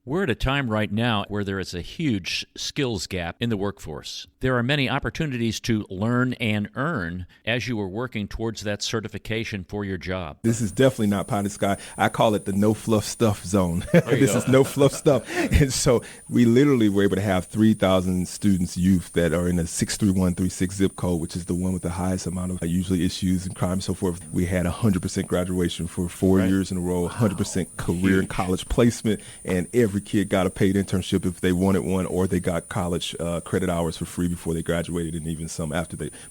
We're at a time right now where there is a huge skills gap in the workforce. There are many opportunities to learn and earn as you are working towards that certification for your job. This is definitely not pie in the sky. I call it the no fluff stuff zone. This is no fluff stuff. And so we literally were able to have 3,000 students, youth that are in a 63136 zip code, which is the one with the highest amount of usually issues and crime and so forth. We had 100% graduation for 4 years in a row, 100% career and college placement, and every kid got a paid internship if they wanted one, or they got college credit hours for free before they graduated, and even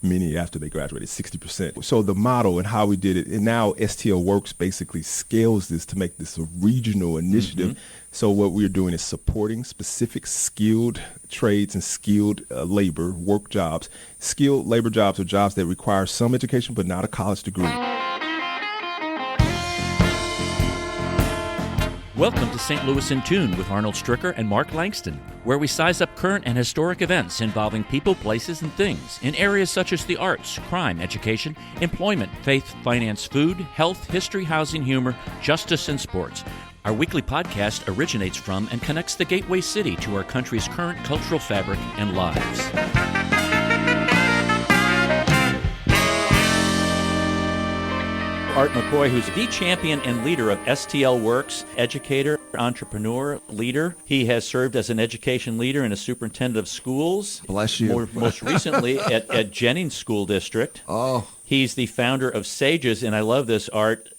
many after they graduated, 60%. So the model and how we did it, and now STLworks basically scales this to make this a regional initiative. Mm-hmm. So what we're doing is supporting specific skilled trades and skilled labor work jobs. Skilled labor jobs are jobs that require some education but not a college degree. Welcome to St. Louis in Tune with Arnold Stricker and Mark Langston, where we size up current and historic events involving people, places, and things in areas such as the arts, crime, education, employment, faith, finance, food, health, history, housing, humor, justice, and sports. Our weekly podcast originates from and connects the gateway city to our country's current cultural fabric and lives. Art McCoy, who's the champion and leader of STLworks, educator, entrepreneur, leader. He has served as an education leader and a superintendent of schools. Bless you. Most recently at Jennings School District. Oh. He's the founder of SAGES, and I love this, Art.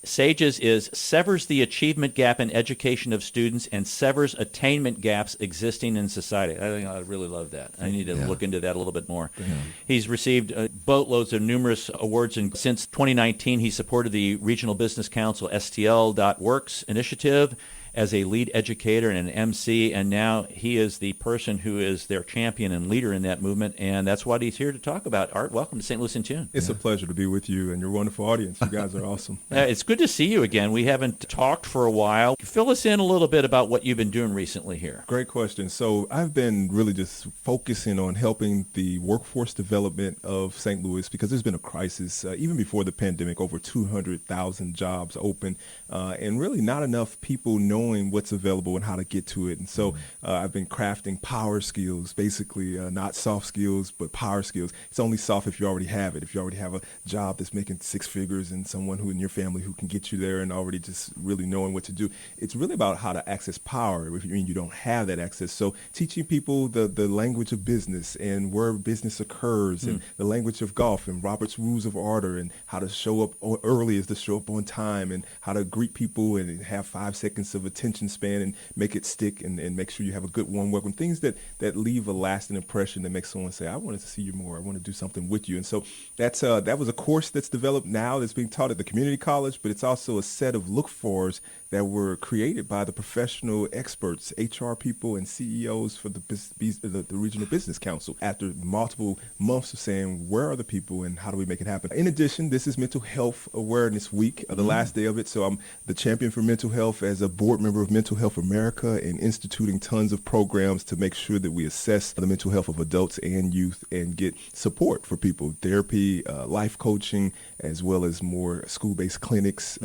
SAGES severs the achievement gap in education of students and severs attainment gaps existing in society. I really love that. I need to look into that a little bit more. Yeah. He's received boatloads of numerous awards, and since 2019, he supported the Regional Business Council STLworks initiative as a lead educator and an MC, and now he is the person who is their champion and leader in that movement, and that's what he's here to talk about. Art, welcome to St. Louis in Tune. It's a pleasure to be with you and your wonderful audience. You guys are awesome. It's good to see you again. We haven't talked for a while. Fill us in a little bit about what you've been doing recently here. Great question. So I've been really just focusing on helping the workforce development of St. Louis because there's been a crisis. Even before the pandemic, over 200,000 jobs open, and really not enough people knowing what's available and how to get to it. And so I've been crafting power skills, basically not soft skills, but power skills. It's only soft if you already have it. If you already have a job that's making six figures and someone who in your family who can get you there and already just really knowing what to do. It's really about how to access power if you don't have that access. So teaching people the language of business and where business occurs and the language of golf and Robert's Rules of Order and how to show up early is to show up on time and how to greet people and have 5 seconds of attention span and make it stick and make sure you have a good warm welcome. Things that leave a lasting impression that make someone say, I wanted to see you more. I want to do something with you. And so that was a course that's developed now that's being taught at the community college, but it's also a set of look-fors that were created by the professional experts, HR people and CEOs for the Regional Business Council after multiple months of saying, where are the people and how do we make it happen? In addition, this is Mental Health Awareness Week, the last day of it. So I'm the champion for mental health as a board member of Mental Health America and instituting tons of programs to make sure that we assess the mental health of adults and youth and get support for people, therapy, life coaching, as well as more school-based clinics,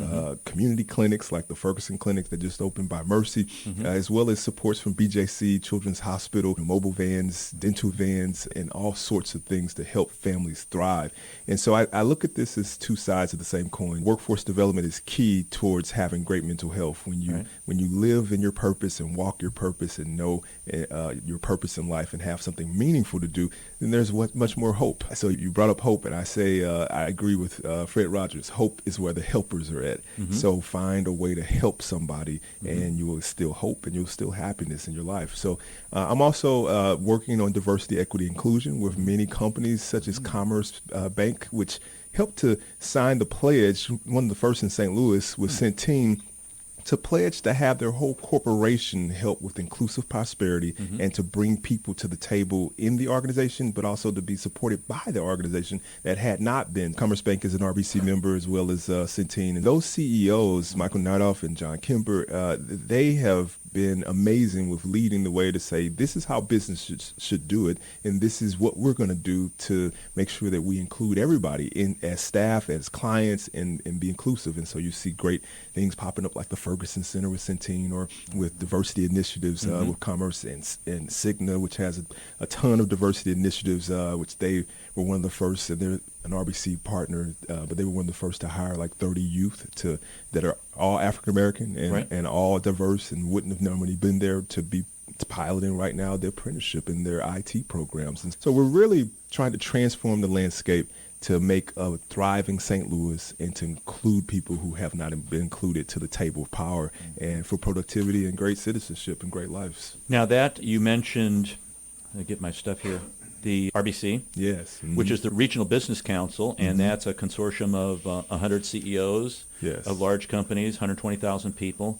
community clinics like the Ferguson Clinic that just opened by Mercy, as well as supports from BJC, Children's Hospital, mobile vans, dental vans, and all sorts of things to help families thrive. And so I look at this as two sides of the same coin. Workforce development is key towards having great mental health. When you live in your purpose and walk your purpose and know your purpose in life and have something meaningful to do, then there's much more hope. So you brought up hope, and I say I agree with Fred Rogers. Hope is where the helpers are at. So find a way to help somebody and you will still hope and you'll still happiness in your life. So I'm also working on diversity, equity, inclusion with many companies such as Commerce Bank, which helped to sign the pledge, one of the first in St. Louis with Centene, to pledge to have their whole corporation help with inclusive prosperity and to bring people to the table in the organization, but also to be supported by the organization that had not been. Commerce Bank is an RBC member as well as Centene. And those CEOs, Michael Nightoff and John Kemper, they have been amazing with leading the way to say, this is how business should do it, and this is what we're going to do to make sure that we include everybody in as staff, as clients, and be inclusive. And so you see great things popping up like the Ferguson Center with Centene, or with diversity initiatives with Commerce, and Cigna, which has a ton of diversity initiatives, which they were one of the first, and they're an RBC partner, but they were one of the first to hire like 30 youth that are all African American and all diverse, and wouldn't have normally been there to be piloting right now their apprenticeship and their IT programs. And so we're really trying to transform the landscape to make a thriving St. Louis and to include people who have not been included to the table of power, and for productivity and great citizenship and great lives. Now that you mentioned, I get my stuff here, the RBC, yes, which is the Regional Business Council, and that's a consortium of 100 CEOs of large companies, 120,000 people,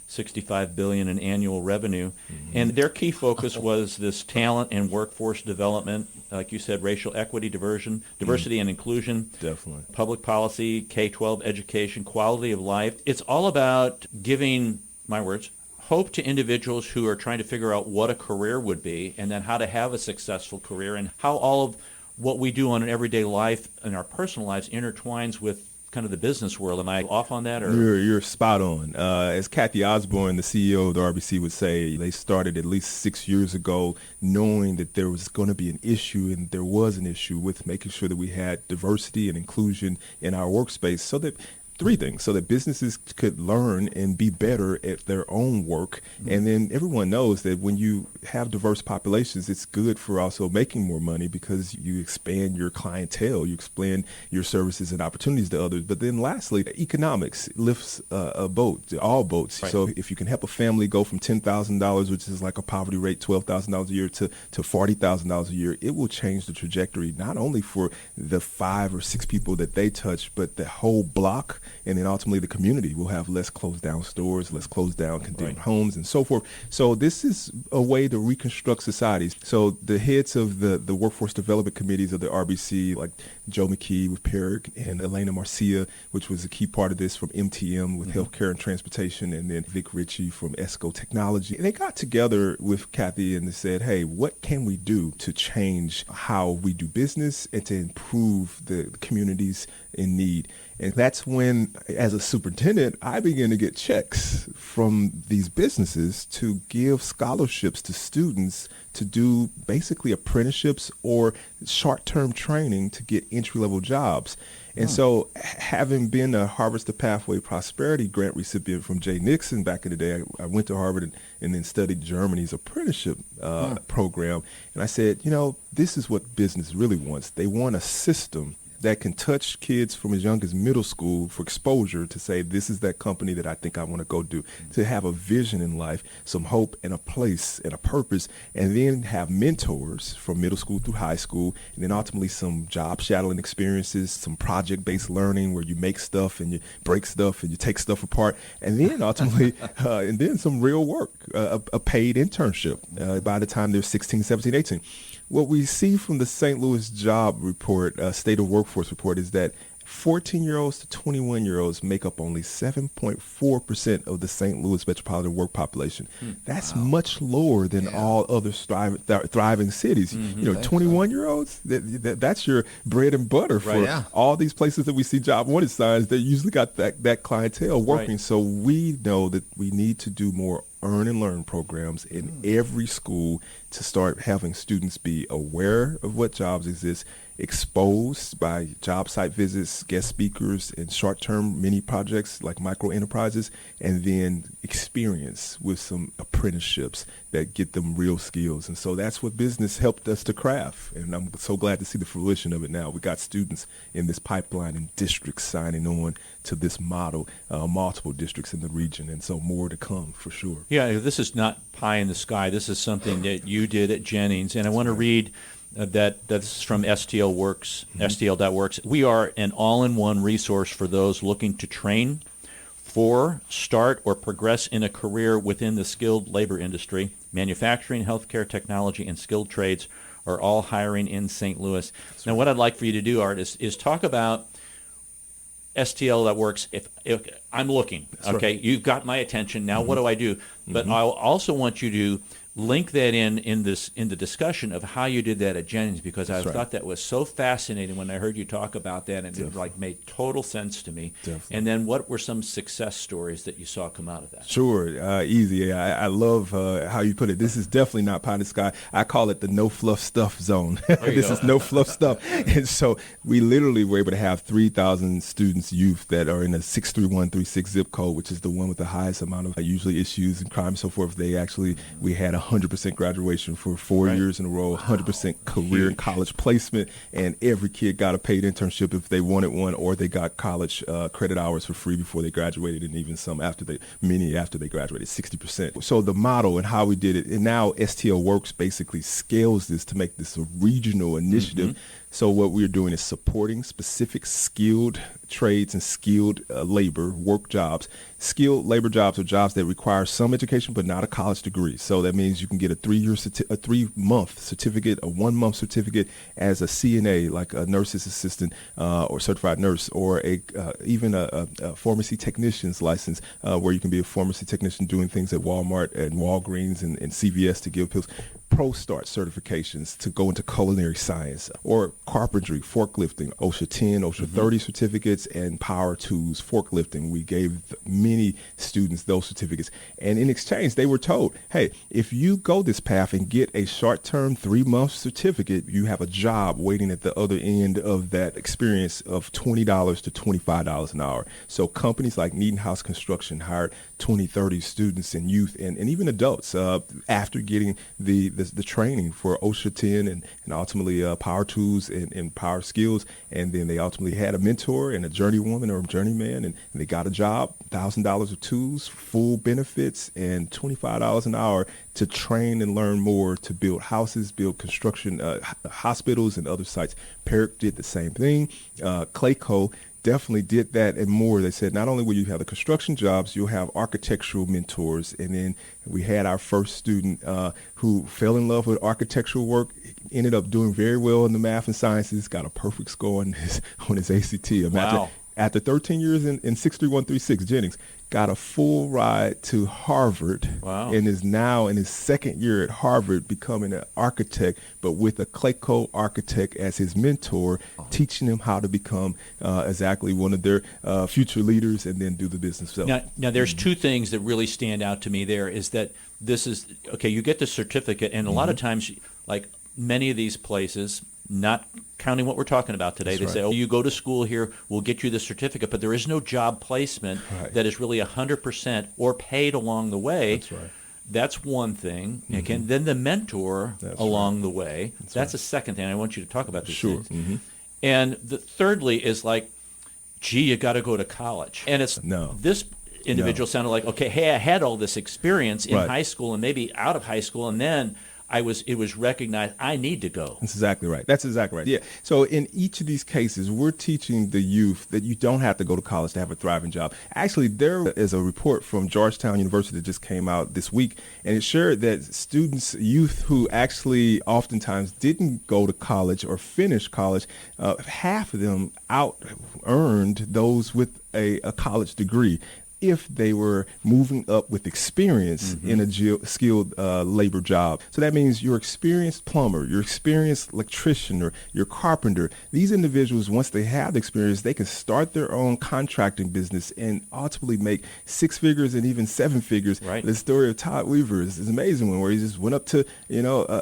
$65 billion in annual revenue. And their key focus was this talent and workforce development, like you said, racial equity, diversity and inclusion, definitely, public policy, K-12 education, quality of life. It's all about giving, my words, hope to individuals who are trying to figure out what a career would be, and then how to have a successful career, and how all of what we do on an everyday life and our personal lives intertwines with kind of the business world. Am I off on that? Or You're spot on. As Kathy Osborne, the CEO of the RBC, would say, they started at least 6 years ago knowing that there was going to be an issue, and there was an issue with making sure that we had diversity and inclusion in our workspace, so that three things: so that businesses could learn and be better at their own work. And then everyone knows that when you have diverse populations, it's good for also making more money, because you expand your clientele, you expand your services and opportunities to others. But then lastly, economics lifts a boat, all boats. Right. So if you can help a family go from $10,000, which is like a poverty rate, $12,000 a year, to $40,000 a year, it will change the trajectory, not only for the 5 or 6 people that they touch, but the whole block. And then ultimately the community will have less closed down stores, less closed down condemned homes, and so forth. So this is a way to reconstruct societies. So the heads of the workforce development committees of the RBC, like Joe McKee with PERG, and Elena Marcia, which was a key part of this, from MTM with healthcare and transportation, and then Vic Ritchie from ESCO Technology. And they got together with Kathy and they said, hey, what can we do to change how we do business and to improve the communities in need? And that's when, as a superintendent, I began to get checks from these businesses to give scholarships to students to do basically apprenticeships or short-term training to get entry-level jobs. And so, having been a Harvest the Pathway Prosperity Grant recipient from Jay Nixon back in the day, I went to Harvard and then studied Germany's apprenticeship program. And I said, this is what business really wants. They want a system that can touch kids from as young as middle school for exposure, to say, this is that company that I think I want to go do, to have a vision in life, some hope and a place and a purpose, and then have mentors from middle school through high school, and then ultimately some job shadowing experiences, some project-based learning where you make stuff and you break stuff and you take stuff apart, and then ultimately, and then some real work, a paid internship by the time they're 16, 17, 18. What we see from the St. Louis job report, state of workforce report, is that 14-year-olds to 21-year-olds make up only 7.4% of the St. Louis metropolitan work population. That's much lower than all other thriving cities. 21-year-olds, that's your bread and butter for all these places that we see job wanted signs. They usually got that clientele working. Right. So we know that we need to do more earn and learn programs in every school to start having students be aware of what jobs exist, exposed by job site visits, guest speakers, and short-term mini projects like micro enterprises, and then experience with some apprenticeships that get them real skills. And so that's what business helped us to craft, and I'm so glad to see the fruition of it now. We got students in this pipeline and districts signing on to this model, multiple districts in the region, and so more to come for sure. Yeah, this is not pie in the sky. This is something that you did at Jennings, and I want to read that's from STLworks, STL.works. We are an all-in-one resource for those looking to train for, start, or progress in a career within the skilled labor industry. Manufacturing, healthcare, technology, and skilled trades are all hiring in St. Louis. Now, what I'd like for you to do, Art, is talk about STL.works. If I'm looking. That's Okay, right. you've got my attention. Now, what do I do? But I also want you to link that in the discussion of how you did that at Jennings, because I That's right. thought that was so fascinating when I heard you talk about that, and it like made total sense to me. Definitely. And then, what were some success stories that you saw come out of that? Sure, easy. I love how you put it. This is definitely not pie in the sky. I call it the no fluff stuff zone. This is no fluff stuff. And so we literally were able to have 3,000 students, youth that are in a 63136 zip code, which is the one with the highest amount of usually issues and crime and so forth. We had 100% graduation for 4 years in a row, 100% career and college placement, and every kid got a paid internship if they wanted one, or they got college credit hours for free before they graduated, and even many after they graduated, 60%. So the model and how we did it, and now STLworks basically scales this to make this a regional initiative. So what we're doing is supporting specific skilled trades and skilled labor work jobs. Skilled labor jobs are jobs that require some education but not a college degree. So that means you can get a 3-month certificate, a 1-month certificate as a CNA, like a nurse's assistant or certified nurse, or even a pharmacy technician's license, where you can be a pharmacy technician doing things at Walmart and Walgreens and CVS to give pills. Pro-start certifications to go into culinary science, or carpentry, forklifting, OSHA 10, OSHA 30 certificates, and power tools, forklifting. We gave many students those certificates. And in exchange, they were told, hey, if you go this path and get a short-term 3-month certificate, you have a job waiting at the other end of that experience of $20 to $25 an hour. So companies like Needham House Construction hired 20, 30 students and youth and even adults after getting the training for OSHA 10 and ultimately power tools and power skills. And then they ultimately had a mentor and a journeywoman or a journeyman, and they got a job, $1,000 of tools, full benefits, and $25 an hour to train and learn more to build houses, build construction, hospitals and other sites. Perrick did the same thing. Clayco definitely did that and more. They said not only will you have the construction jobs, you'll have architectural mentors. And then we had our first student who fell in love with architectural work, ended up doing very well in the math and sciences, got a perfect score on his ACT. Imagine, wow. After 13 years in 63136 Jennings, got a full ride to Harvard. Wow. And is now in his second year at Harvard becoming an architect, but with a Clayco architect as his mentor, teaching him how to become exactly one of their future leaders and then do the business. So, now there's two things that really stand out to me there is that this is, okay, you get the certificate, and a lot of times, like many of these places, not counting what we're talking about today, they say, oh, you go to school here, we'll get you the certificate, but there is no job placement that is really 100% or paid along the way. That's right. That's one thing. Again, then the mentor along the way. That's a second thing. I want you to talk about this. Sure. And thirdly is like, gee, you got to go to college. And it's this individual sounded like, okay, hey, I had all this experience in high school and maybe out of high school, and then it was recognized I need to go. That's exactly right. Yeah. So in each of these cases, we're teaching the youth that you don't have to go to college to have a thriving job. Actually, there is a report from Georgetown University that just came out this week, and it shared that youth who actually oftentimes didn't go to college or finish college, half of them out-earned those with a college degree, if they were moving up with experience in a skilled labor job. So that means your experienced plumber, your experienced electrician, or your carpenter. These individuals, once they have the experience, they can start their own contracting business and ultimately make 6 figures and even 7 figures. Right. The story of Todd Weaver is an amazing one, where he just went up to a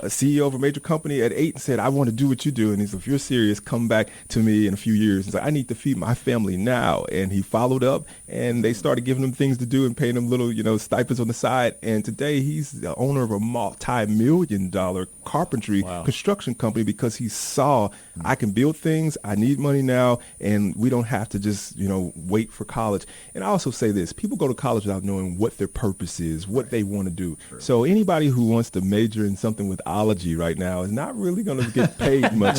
CEO of a major company at 8 and said, I want to do what you do. And he said, if you're serious, come back to me in a few years. He's like, I need to feed my family now. And he followed up, and they started giving him things to do and paying him little, stipends on the side. And today he's the owner of a multi-million-dollar carpentry construction company, because he saw, I can build things, I need money now, and we don't have to just, wait for college. And I also say this, people go to college without knowing what their purpose is, what they want to do. Sure. So anybody who wants to major in something with ology right now is not really going to get paid much.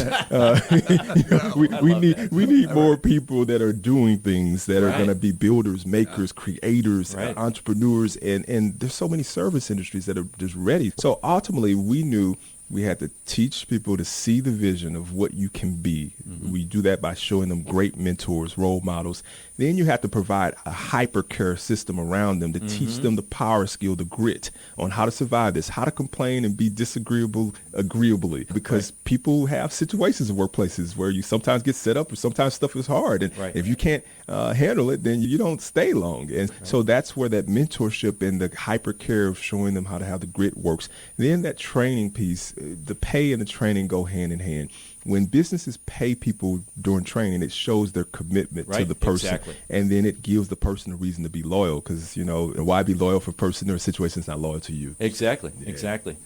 We need more people that are doing things that are going to be builders, makers, creators, entrepreneurs, and there's so many service industries that are just ready. So ultimately, we knew We had to teach people to see the vision of what you can be. We do that by showing them great mentors, role models. Then you have to provide a hypercare system around them to teach them the power skill, the grit on how to survive this, how to complain and be disagreeable agreeably. Because people have situations in workplaces where you sometimes get set up or sometimes stuff is hard. And if you can't handle it, then you don't stay long. And so that's where that mentorship and the hypercare of showing them how to have the grit works. Then that training piece, the pay and the training go hand in hand. When businesses pay people during training, it shows their commitment to the person. And then it gives the person a reason to be loyal because, why be loyal for a person or a situation that's not loyal to you? Exactly.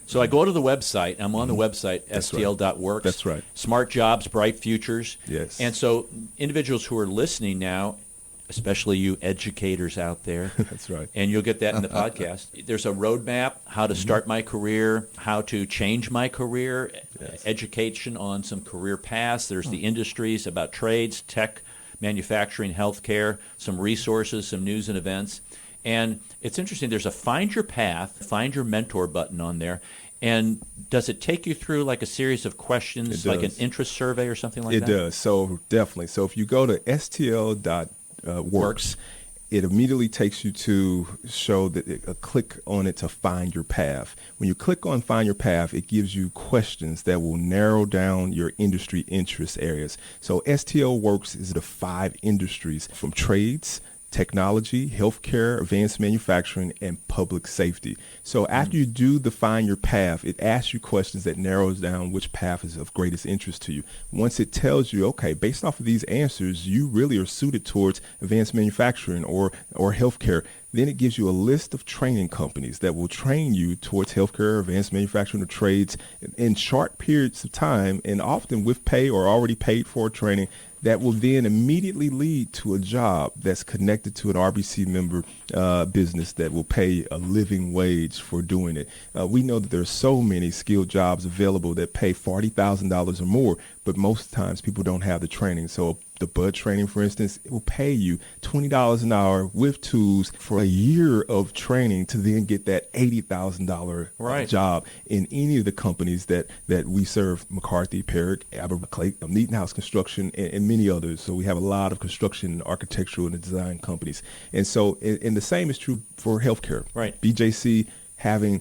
So I go to the website. I'm on the website, STL.works. That's right. Smart jobs, bright futures. Yes. And so individuals who are listening now, especially you educators out there. That's right. And you'll get that in the podcast. There's a roadmap, how to start my career, how to change my career, education on some career paths. There's the industries about trades, tech, manufacturing, healthcare, some resources, some news and events. And it's interesting, there's a Find Your Path, Find Your Mentor button on there. And does it take you through like a series of questions, like an interest survey or something like that? It does. So definitely. So if you go to STL.works, it immediately takes you to show that a click on it to find your path. When you click on find your path, it gives you questions that will narrow down your industry interest areas. So STLworks is the 5 industries from trades, technology, healthcare, advanced manufacturing, and public safety. So after you do the find your path, it asks you questions that narrows down which path is of greatest interest to you. Once it tells you, okay, based off of these answers, you really are suited towards advanced manufacturing or healthcare, then it gives you a list of training companies that will train you towards healthcare, advanced manufacturing, or trades in short periods of time, and often with pay or already paid for training that will then immediately lead to a job that's connected to an RBC member business that will pay a living wage for doing it. We know that there's so many skilled jobs available that pay $40,000 or more, but most times people don't have the training. So the BUD training, for instance, it will pay you $20 an hour with tools for a year of training to then get that $80,000 job in any of the companies that we serve: McCarthy, Perrick, Abercrombie, Neaton House Construction, and many others. So we have a lot of construction, architectural, and design companies. And so, and the same is true for healthcare. BJC having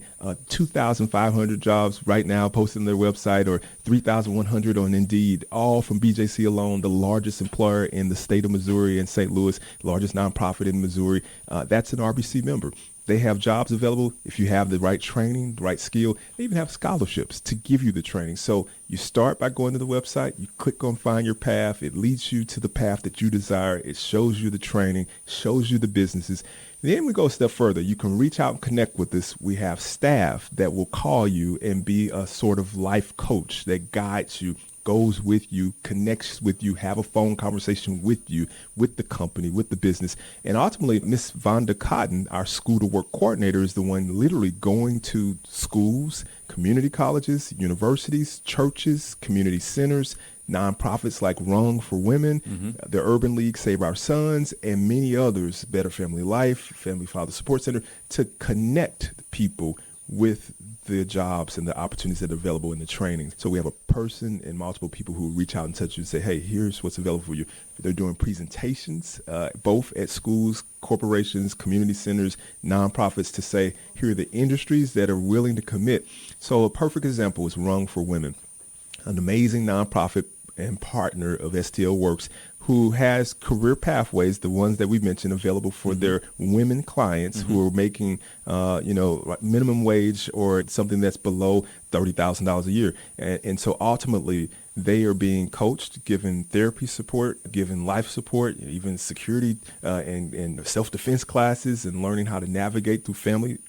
2,500 jobs right now posted on their website, or 3,100 on Indeed, all from BJC alone, the largest employer in the state of Missouri and St. Louis, largest nonprofit in Missouri. That's an RBC member. They have jobs available if you have the right training, the right skill. They even have scholarships to give you the training. So you start by going to the website, you click on Find Your Path. It leads you to the path that you desire. It shows you the training, shows you the businesses. Then we go a step further. You can reach out and connect with us. We have staff that will call you and be a sort of life coach that guides you, goes with you, connects with you, have a phone conversation with you, with the company, with the business. And ultimately, Miss Vonda Cotton, our school to work coordinator, is the one literally going to schools, community colleges, universities, churches, community centers, nonprofits like Rung for Women, the Urban League, Save Our Sons, and many others, Better Family Life, Family Father Support Center, to connect people with the jobs and the opportunities that are available in the training. So we have a person and multiple people who reach out and touch you and say, hey, here's what's available for you. They're doing presentations, both at schools, corporations, community centers, nonprofits, to say, here are the industries that are willing to commit. So a perfect example is Rung for Women, an amazing nonprofit and partner of STLworks, who has career pathways, the ones that we mentioned, available for their women clients who are making, like minimum wage or something that's below $30,000 a year. And so ultimately, they are being coached, given therapy support, given life support, even security and self-defense classes, and learning how to navigate through family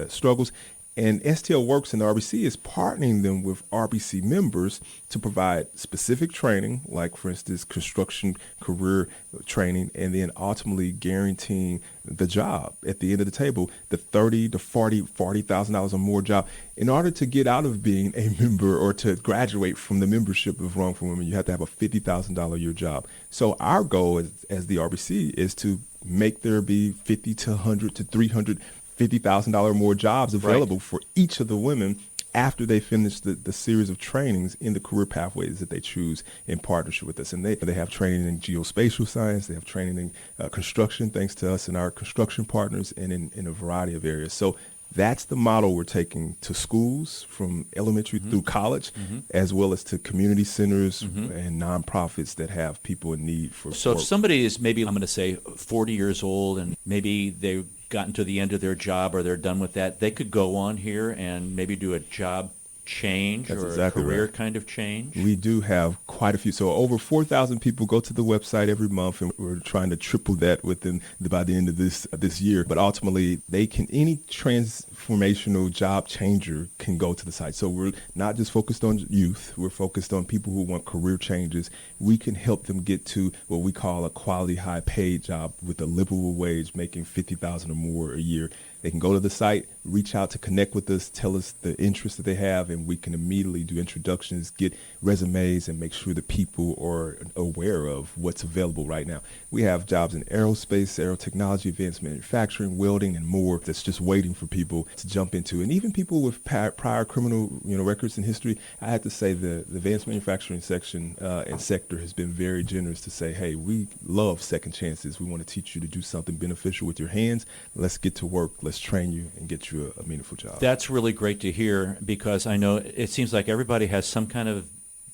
struggles. And STLworks and RBC is partnering them with RBC members to provide specific training, like, for instance, construction career training, and then ultimately guaranteeing the job at the end of the table, the $30,000 to $40,000 or more job. In order to get out of being a member or to graduate from the membership of Rung for Women, you have to have a $50,000 a year job. So our goal as the RBC is to make there be 50 to 100 to 350,000 more jobs available for each of the women after they finish the series of trainings in the career pathways that they choose in partnership with us. And they have training in geospatial science, they have training in construction, thanks to us and our construction partners, and in a variety of areas. So that's the model we're taking to schools from elementary through college, as well as to community centers and nonprofits that have people in need for So work. if somebody is maybe, I'm going to say, 40 years old, and maybe they've gotten to the end of their job or they're done with that, they could go on here and maybe do a job change That's or exactly a career right. kind of change? We do have quite a few. So over 4,000 people go to the website every month, and we're trying to triple that by the end of this year. But ultimately, any transformational job changer can go to the site. So we're not just focused on youth. We're focused on people who want career changes. We can help them get to what we call a quality, high-paid job with a livable wage, making $50,000 or more a year. They can go to the site, reach out to connect with us, tell us the interest that they have, and we can immediately do introductions, get resumes, and make sure that people are aware of what's available right now. We have jobs in aerospace, aerotechnology, advanced manufacturing, welding, and more that's just waiting for people to jump into. And even people with prior criminal records and history, I have to say the advanced manufacturing section and sector has been very generous to say, hey, we love second chances. We want to teach you to do something beneficial with your hands. Let's get to work. Let's train you and get you a meaningful job. That's really great to hear, because I know it seems like everybody has some kind of,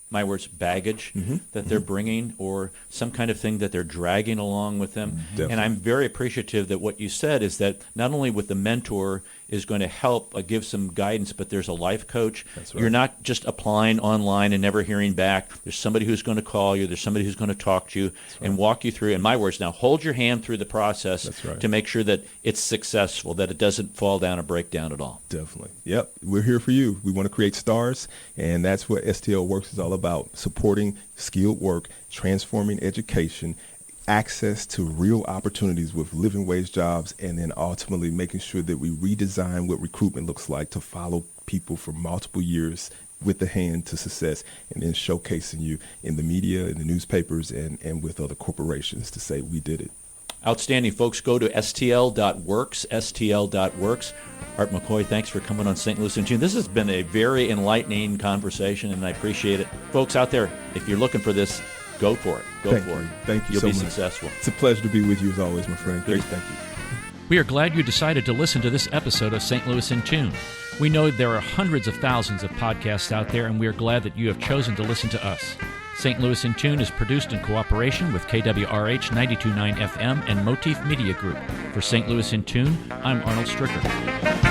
my words, baggage that they're bringing, or some kind of thing that they're dragging along with them. Definitely. And I'm very appreciative that what you said is that not only with the mentor is going to help give some guidance, but there's a life coach. That's right. You're not just applying online and never hearing back. There's somebody who's going to call you. There's somebody who's going to talk to you and walk you through. In my words, now hold your hand through the process That's right. to make sure that it's successful, that it doesn't fall down or break down at all. Definitely. Yep. We're here for you. We want to create stars, and that's what STLworks is all about, supporting skilled work, transforming education, access to real opportunities with living wage jobs, and then ultimately making sure that we redesign what recruitment looks like to follow people for multiple years with the hand to success, and then showcasing you in the media, in the newspapers, and with other corporations to say we did it. Outstanding, folks. Go to STL.works, STL.works. Art McCoy, thanks for coming on St. Louis in June. This has been a very enlightening conversation, and I appreciate it. Folks out there, if you're looking for this, go for it. Go for it. Thank you You'll so be much. successful. It's a pleasure to be with you as always, my friend. Great. Thank you. We are glad you decided to listen to this episode of St. Louis in Tune. We know there are hundreds of thousands of podcasts out there, and we are glad that you have chosen to listen to us. St. Louis in Tune is produced in cooperation with KWRH 92.9 FM and Motif Media Group. For St. Louis in Tune, I'm Arnold Stricker.